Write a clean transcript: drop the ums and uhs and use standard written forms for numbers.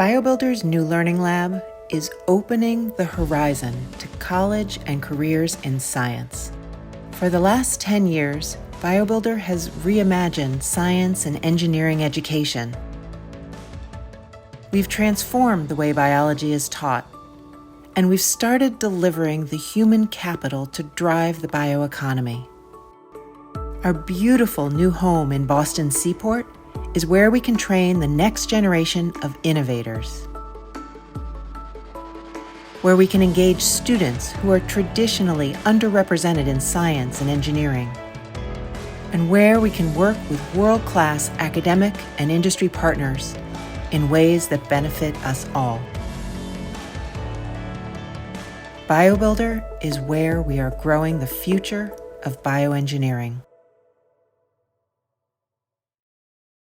BioBuilder's new learning lab is opening the horizon to college and careers in science. For the last 10 years, BioBuilder has reimagined science and engineering education. We've transformed the way biology is taught, and we've started delivering the human capital to drive the bioeconomy. Our beautiful new home in Boston Seaport is where we can train the next generation of innovators, where we can engage students who are traditionally underrepresented in science and engineering, and where we can work with world-class academic and industry partners in ways that benefit us all. BioBuilder is where we are growing the future of bioengineering.